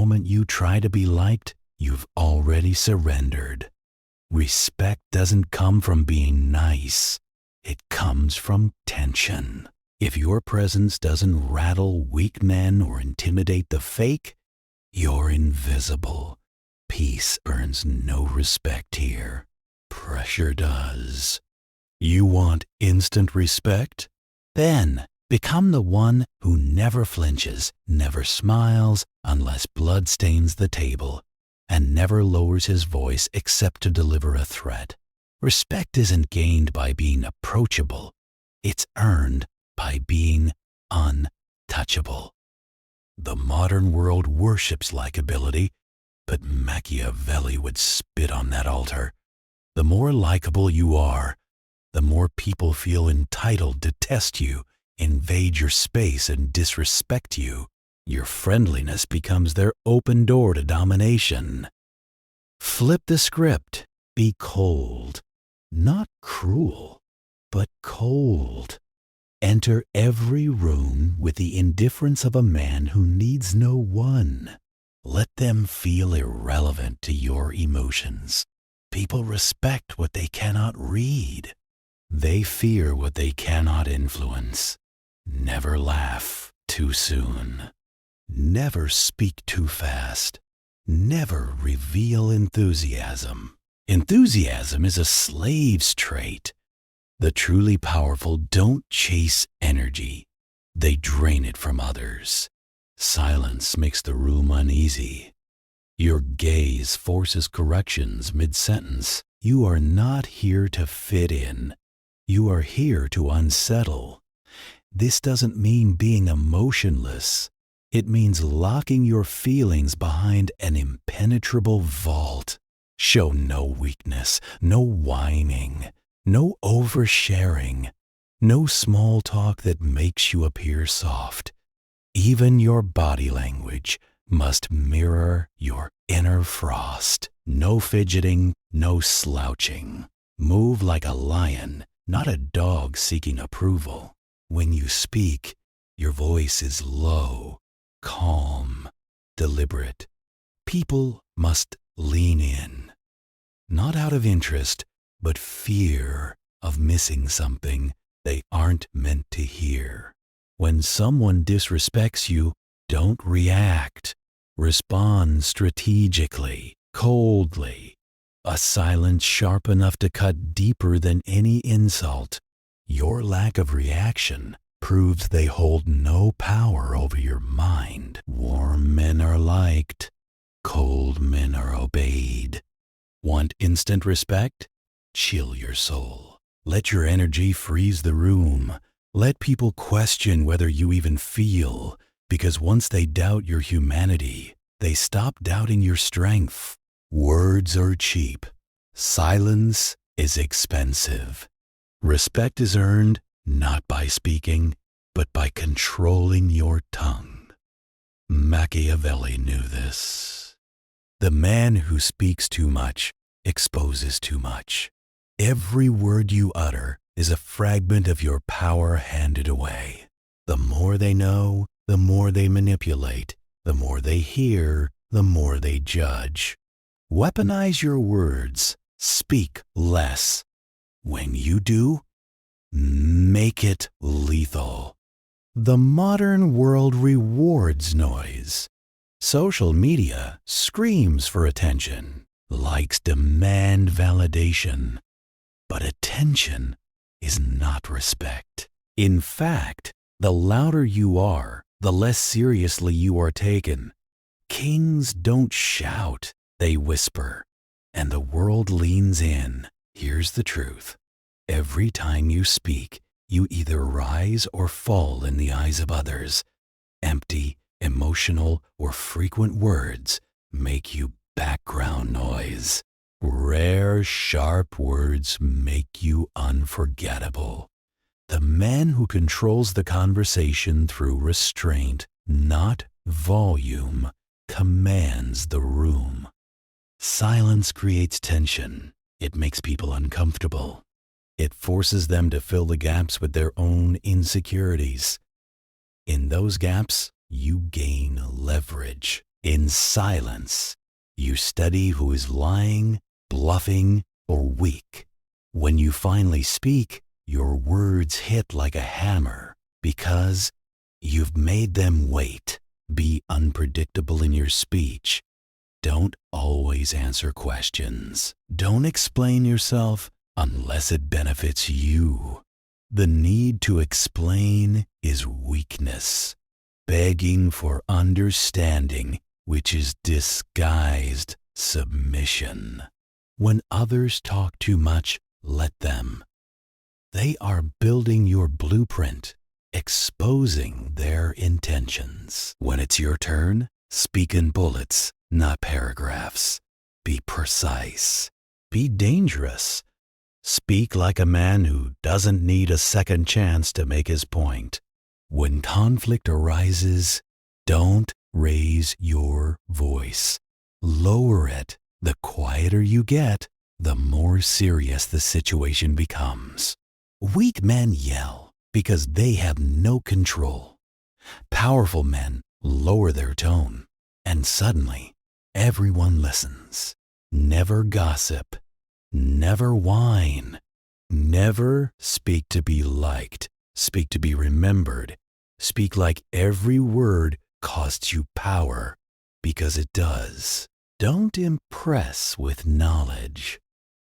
moment you try to be liked, you've already surrendered. Respect doesn't come from being nice. It comes from tension. If your presence doesn't rattle weak men or intimidate the fake, you're invisible. Peace earns no respect here. Pressure does. You want instant respect? Then become the one who never flinches, never smiles unless blood stains the table, and never lowers his voice except to deliver a threat. Respect isn't gained by being approachable. It's earned by being untouchable. The modern world worships likability, but Machiavelli would spit on that altar. The more likable you are, the more people feel entitled to test you, invade your space, and disrespect you. Your friendliness becomes their open door to domination. Flip the script. Be cold. Not cruel, but cold. Enter every room with the indifference of a man who needs no one. Let them feel irrelevant to your emotions. People respect what they cannot read. They fear what they cannot influence. Never laugh too soon. Never speak too fast. Never reveal enthusiasm. Enthusiasm is a slave's trait. The truly powerful don't chase energy. They drain it from others. Silence makes the room uneasy. Your gaze forces corrections mid-sentence. You are not here to fit in. You are here to unsettle. This doesn't mean being emotionless. It means locking your feelings behind an impenetrable vault. Show no weakness, no whining, no oversharing, no small talk that makes you appear soft. Even your body language must mirror your inner frost. No fidgeting, no slouching. Move like a lion, not a dog seeking approval. When you speak, your voice is low, calm, deliberate. People must lean in, not out of interest, but fear of missing something they aren't meant to hear. When someone disrespects you, don't react. Respond strategically, coldly. A silence sharp enough to cut deeper than any insult. Your lack of reaction proves they hold no power over your mind. Warm men are liked. Cold men are obeyed. Want instant respect? Chill your soul. Let your energy freeze the room. Let people question whether you even feel, because once they doubt your humanity, they stop doubting your strength. Words are cheap. Silence is expensive. Respect is earned not by speaking, but by controlling your tongue. Machiavelli knew this. The man who speaks too much exposes too much. Every word you utter is a fragment of your power handed away. The more they know, the more they manipulate. The more they hear, the more they judge. Weaponize your words. Speak less. When you do, make it lethal. The modern world rewards noise. Social media screams for attention. Likes demand validation. But attention is not respect. In fact, the louder you are, the less seriously you are taken. Kings don't shout, they whisper. And the world leans in. Here's the truth. Every time you speak, you either rise or fall in the eyes of others. Empty, emotional, or frequent words make you background noise. Rare, sharp words make you unforgettable. The man who controls the conversation through restraint, not volume, commands the room. Silence creates tension. It makes people uncomfortable. It forces them to fill the gaps with their own insecurities. In those gaps, you gain leverage. In silence, you study who is lying, bluffing, or weak. When you finally speak, your words hit like a hammer because you've made them wait. Be unpredictable in your speech. Don't always answer questions. Don't explain yourself unless it benefits you. The need to explain is weakness, begging for understanding, which is disguised submission. When others talk too much, let them. They are building your blueprint, exposing their intentions. When it's your turn, speak in bullets, not paragraphs. Be precise. Be dangerous. Speak like a man who doesn't need a second chance to make his point. When conflict arises, don't raise your voice. Lower it. The quieter you get, the more serious the situation becomes. Weak men yell because they have no control. Powerful men lower their tone, and suddenly everyone listens. Never gossip. Never whine. Never speak to be liked. Speak to be remembered. Speak like every word costs you power, because it does. Don't impress with knowledge.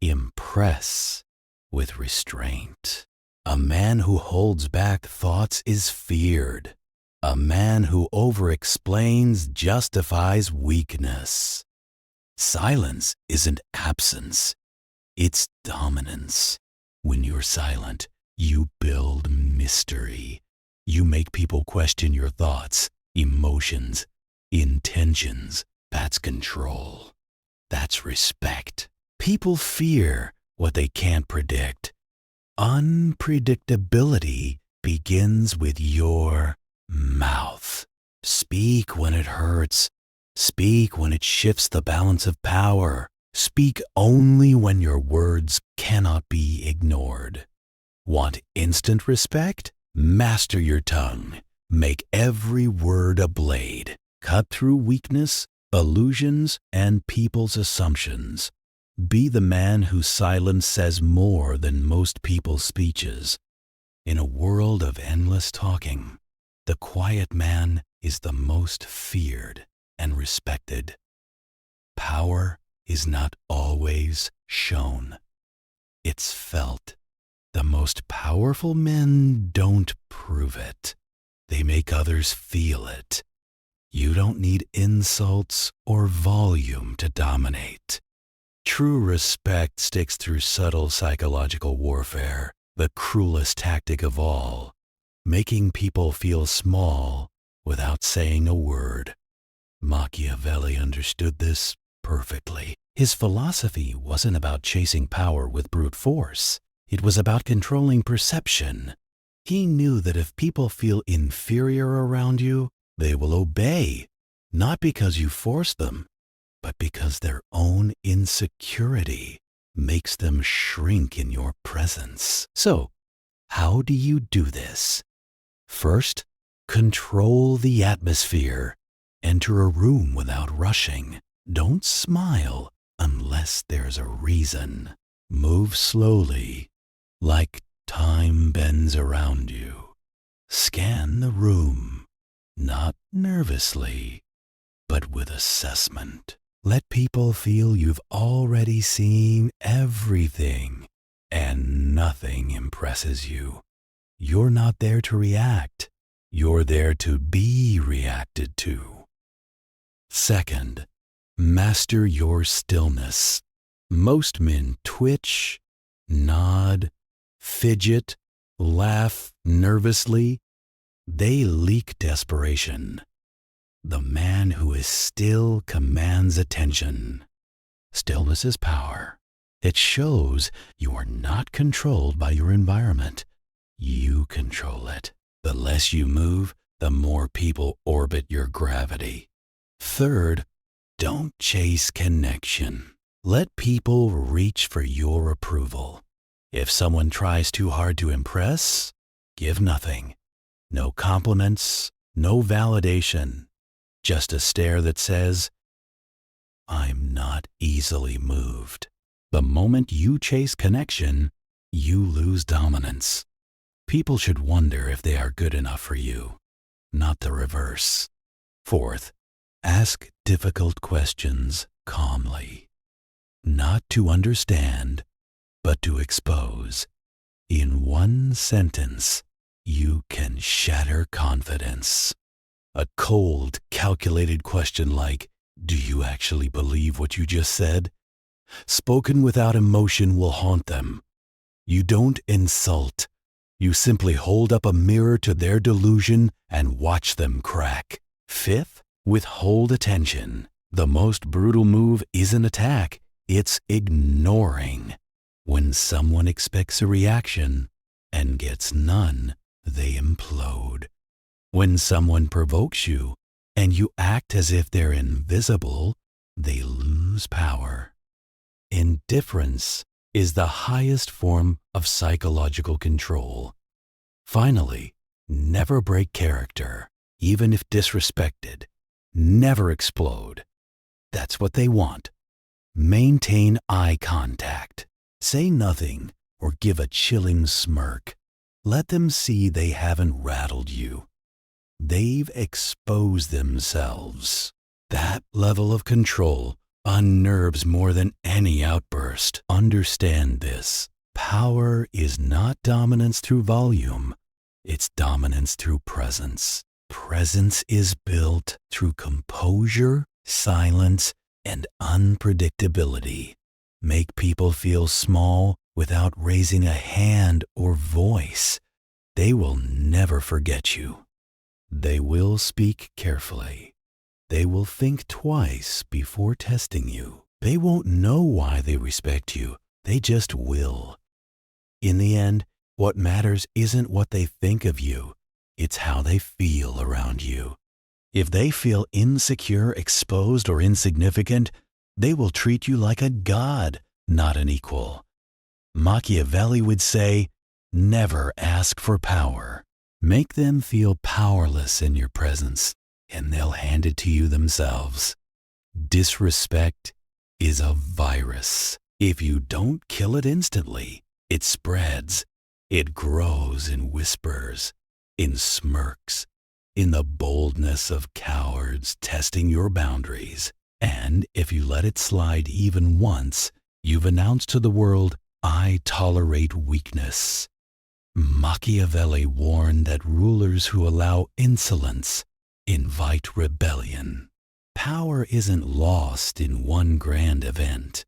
Impress with restraint. A man who holds back thoughts is feared. A man who over-explains justifies weakness. Silence isn't absence. It's dominance. When you're silent, you build mystery. You make people question your thoughts, emotions, intentions. That's control. That's respect. People fear what they can't predict. Unpredictability begins with your mouth. Speak when it hurts. Speak when it shifts the balance of power. Speak only when your words cannot be ignored. Want instant respect? Master your tongue. Make every word a blade. Cut through weakness, illusions, and people's assumptions. Be the man whose silence says more than most people's speeches. In a world of endless talking, the quiet man is the most feared and respected. Power is not always shown. It's felt. The most powerful men don't prove it. They make others feel it. You don't need insults or volume to dominate. True respect sticks through subtle psychological warfare, the cruelest tactic of all, making people feel small without saying a word. Machiavelli understood this perfectly. His philosophy wasn't about chasing power with brute force. It was about controlling perception. He knew that if people feel inferior around you, they will obey, not because you force them, but because their own insecurity makes them shrink in your presence. So, how do you do this? First, control the atmosphere. Enter a room without rushing. Don't smile unless there's a reason. Move slowly, like time bends around you. Scan the room, not nervously, but with assessment. Let people feel you've already seen everything and nothing impresses you. You're not there to react. You're there to be reacted to. Second, master your stillness. Most men twitch, nod, fidget, laugh nervously. They leak desperation. The man who is still commands attention. Stillness is power. It shows you are not controlled by your environment. You control it. The less you move, the more people orbit your gravity. Third, don't chase connection. Let people reach for your approval. If someone tries too hard to impress, give nothing. No compliments, no validation. just a stare that says, I'm not easily moved. The moment you chase connection, you lose dominance. People should wonder if they are good enough for you, not the reverse. Fourth, ask difficult questions calmly. Not to understand, but to expose. In one sentence, you can shatter confidence. A cold, calculated question like, do you actually believe what you just said? Spoken without emotion will haunt them. You don't insult. You simply hold up a mirror to their delusion and watch them crack. Fifth, withhold attention. The most brutal move isn't attack, it's ignoring. When someone expects a reaction and gets none, they implode. When someone provokes you and you act as if they're invisible, they lose power. Indifference is the highest form of psychological control. Finally, never break character, even if disrespected. Never explode. That's what they want. Maintain eye contact. Say nothing or give a chilling smirk. Let them see they haven't rattled you. They've exposed themselves. That level of control unnerves more than any outburst. Understand this. Power is not dominance through volume. It's dominance through presence. Presence is built through composure, silence, and unpredictability. Make people feel small without raising a hand or voice. They will never forget you. They will speak carefully. They will think twice before testing you. They won't know why they respect you. They just will. In the end, what matters isn't what they think of you. It's how they feel around you. If they feel insecure, exposed, or insignificant, they will treat you like a god, not an equal. Machiavelli would say, never ask for power. Make them feel powerless in your presence, and they'll hand it to you themselves. Disrespect is a virus. If you don't kill it instantly, it spreads. It grows in whispers, in smirks, in the boldness of cowards testing your boundaries. And if you let it slide even once, you've announced to the world, I tolerate weakness. Machiavelli warned that rulers who allow insolence invite rebellion. Power isn't lost in one grand event.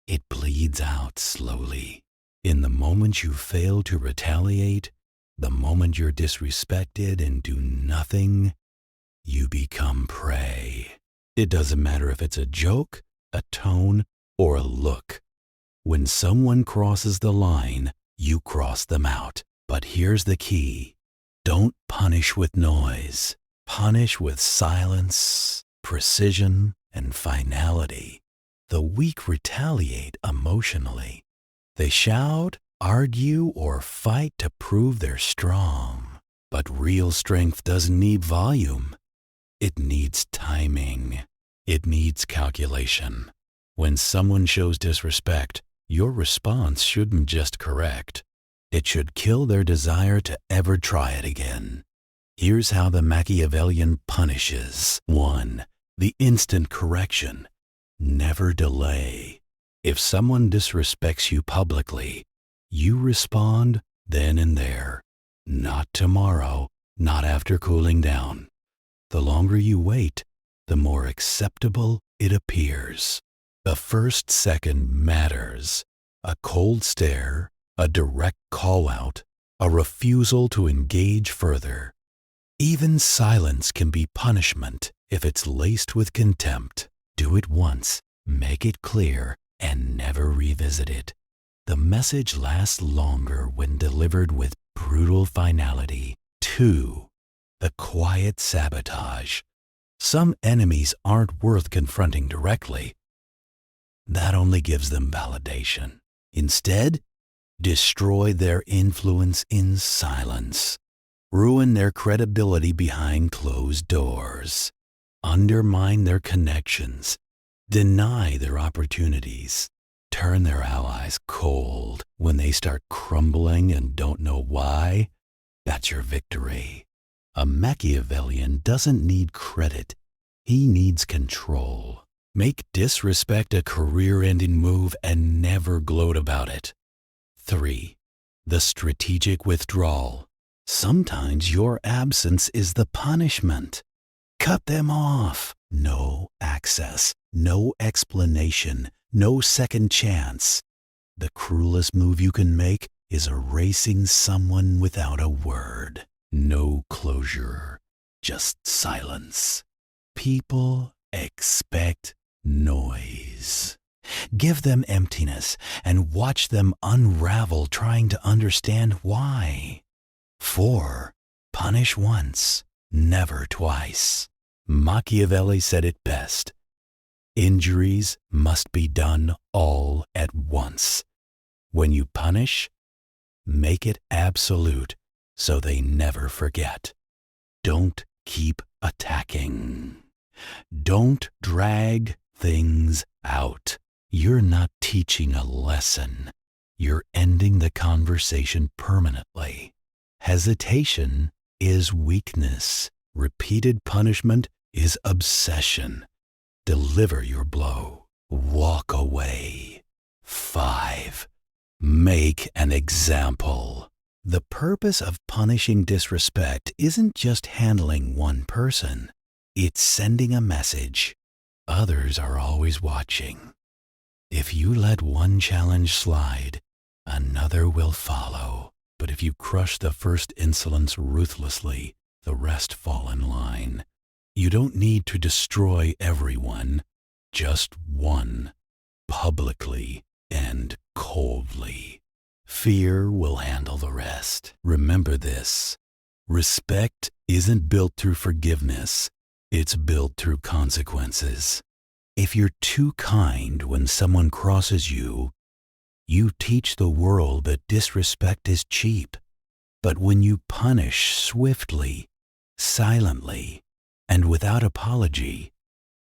It bleeds out slowly. In the moment you fail to retaliate, the moment you're disrespected and do nothing, you become prey. It doesn't matter if it's a joke, a tone, or a look. When someone crosses the line, you cross them out. But here's the key. Don't punish with noise. Punish with silence, precision, and finality. The weak retaliate emotionally. They shout, argue, or fight to prove they're strong. But real strength doesn't need volume. It needs timing. It needs calculation. When someone shows disrespect, your response shouldn't just correct. It should kill their desire to ever try it again. Here's how the Machiavellian punishes. 1. The instant correction. Never delay. If someone disrespects you publicly, you respond then and there. Not tomorrow, not after cooling down. The longer you wait, the more acceptable it appears. The first second matters. A cold stare, a direct call-out, a refusal to engage further. Even silence can be punishment if it's laced with contempt. Do it once, make it clear, and never revisit it. The message lasts longer when delivered with brutal finality. 2. The quiet sabotage. Some enemies aren't worth confronting directly. That only gives them validation. Instead, destroy their influence in silence. Ruin their credibility behind closed doors. undermine their connections, deny their opportunities, turn their allies cold when they start crumbling and don't know why, that's your victory. A Machiavellian doesn't need credit. He needs control. Make disrespect a career-ending move and never gloat about it. 3. The strategic withdrawal. Sometimes your absence is the punishment. Cut them off. No access, no explanation, no second chance. The cruelest move you can make is erasing someone without a word. No closure, just silence. People expect noise. Give them emptiness and watch them unravel trying to understand why. 4. Punish once, never twice. Machiavelli said it best. Injuries must be done all at once. When you punish, make it absolute so they never forget. Don't keep attacking. Don't drag things out. You're not teaching a lesson. You're ending the conversation permanently. Hesitation is weakness. Repeated punishment is obsession. Deliver your blow. Walk away. 5. Make an example. The purpose of punishing disrespect isn't just handling one person. It's sending a message. Others are always watching. If you let one challenge slide, another will follow. But if you crush the first insolence ruthlessly, the rest fall in line. You don't need to destroy everyone, just one, publicly and coldly. Fear will handle the rest. Remember this. Respect isn't built through forgiveness. It's built through consequences. If you're too kind when someone crosses you, you teach the world that disrespect is cheap. But when you punish swiftly, silently, and without apology,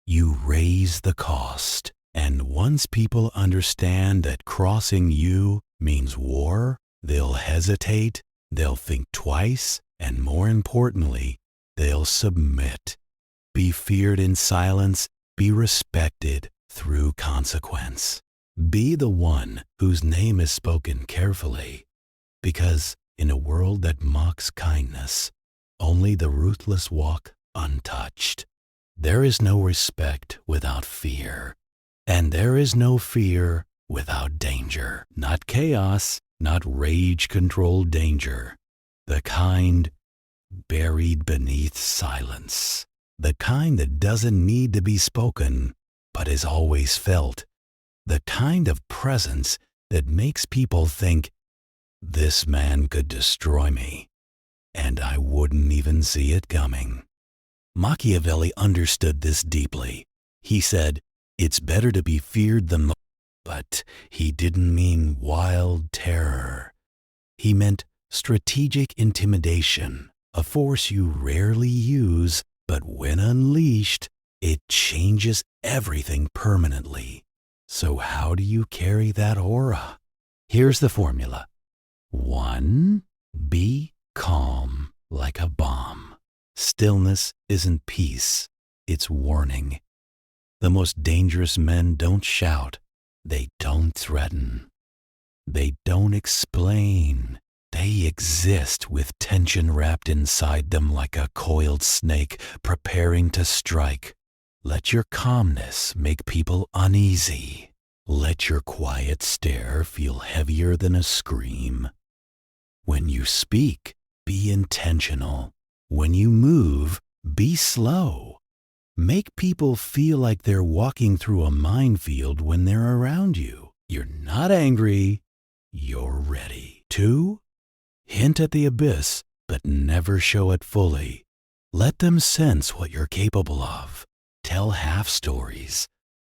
you raise the cost. And once people understand that crossing you means war, they'll hesitate, they'll think twice, and more importantly, they'll submit. Be feared in silence, be respected through consequence. Be the one whose name is spoken carefully, because in a world that mocks kindness, only the ruthless walk untouched. There is no respect without fear, and there is no fear without danger. Not chaos, not rage-controlled danger. The kind buried beneath silence. The kind that doesn't need to be spoken, but is always felt. The kind of presence that makes people think, this man could destroy me, and I wouldn't even see it coming. Machiavelli understood this deeply. He said, it's better to be feared than loved, but he didn't mean wild terror. He meant strategic intimidation, a force you rarely use, but when unleashed, it changes everything permanently. So how do you carry that aura? Here's the formula. 1. Be calm like a bomb. Stillness isn't peace, it's warning. The most dangerous men don't shout. They don't threaten. They don't explain. They exist with tension wrapped inside them like a coiled snake preparing to strike. Let your calmness make people uneasy. Let your quiet stare feel heavier than a scream. When you speak, be intentional. When you move, be slow. Make people feel like they're walking through a minefield when they're around you. You're not angry, you're ready. 2. Hint at the abyss, but never show it fully. Let them sense what you're capable of. Tell half stories.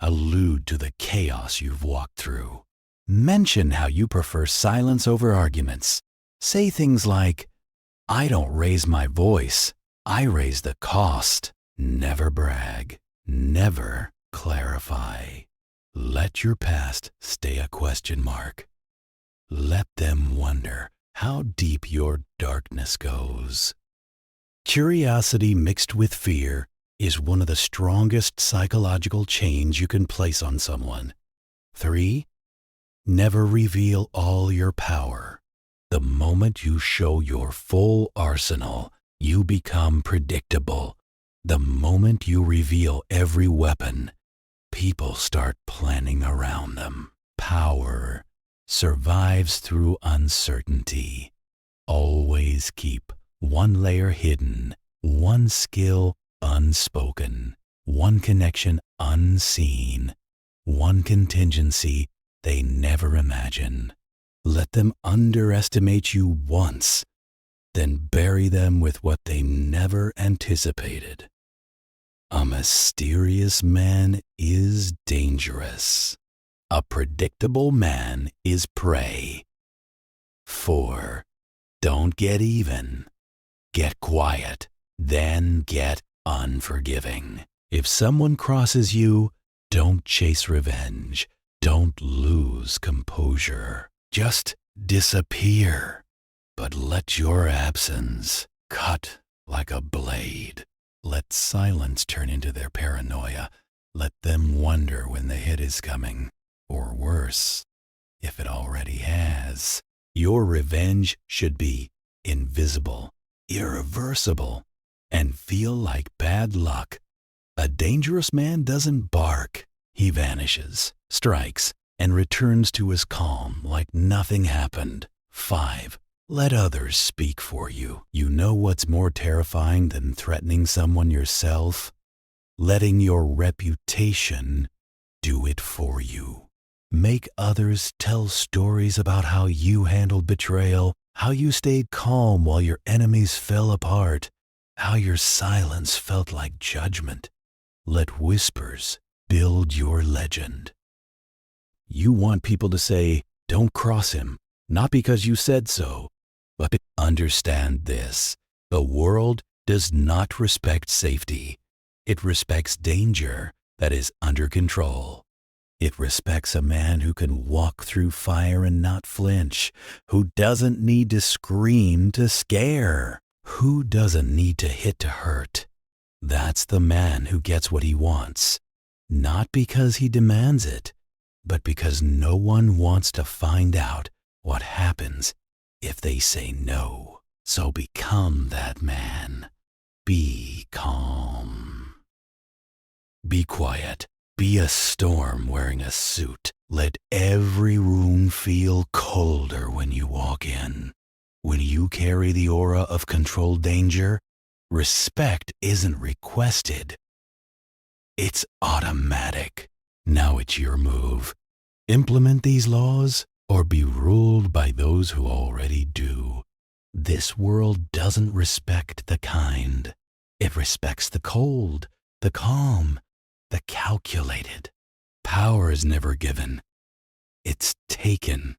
Allude to the chaos you've walked through. Mention how you prefer silence over arguments. Say things like, I don't raise my voice, I raise the cost. Never brag. Never clarify. Let your past stay a question mark. Let them wonder how deep your darkness goes. Curiosity mixed with fear is one of the strongest psychological chains you can place on someone. 3. Never reveal all your power. The moment you show your full arsenal, you become predictable. The moment you reveal every weapon, people start planning around them. Power survives through uncertainty. Always keep one layer hidden, one skill unspoken, one connection unseen, one contingency they never imagine. Let them underestimate you once, then bury them with what they never anticipated. A mysterious man is dangerous. A predictable man is prey. 4. Don't get even. Get quiet, then get unforgiving. If someone crosses you, don't chase revenge. Don't lose composure. Just disappear. But let your absence cut like a blade. Let silence turn into their paranoia. Let them wonder when the hit is coming. Or worse, if it already has. Your revenge should be invisible, irreversible, and feel like bad luck. A dangerous man doesn't bark. He vanishes, strikes, and returns to his calm like nothing happened. 5. Let others speak for you. You know what's more terrifying than threatening someone yourself? Letting your reputation do it for you. Make others tell stories about how you handled betrayal, how you stayed calm while your enemies fell apart, how your silence felt like judgment. Let whispers build your legend. You want people to say, "Don't cross him," not because you said so, but understand this. The world does not respect safety. It respects danger that is under control. It respects a man who can walk through fire and not flinch, who doesn't need to scream to scare, who doesn't need to hit to hurt. That's the man who gets what he wants, not because he demands it, but because no one wants to find out what happens if they say no. So become that man. Be calm. Be quiet. Be a storm wearing a suit. Let every room feel colder when you walk in. When you carry the aura of controlled danger, respect isn't requested. It's automatic. Now it's your move. Implement these laws or be ruled by those who already do. This world doesn't respect the kind. It respects the cold, the calm, the calculated. Power is never given. It's taken.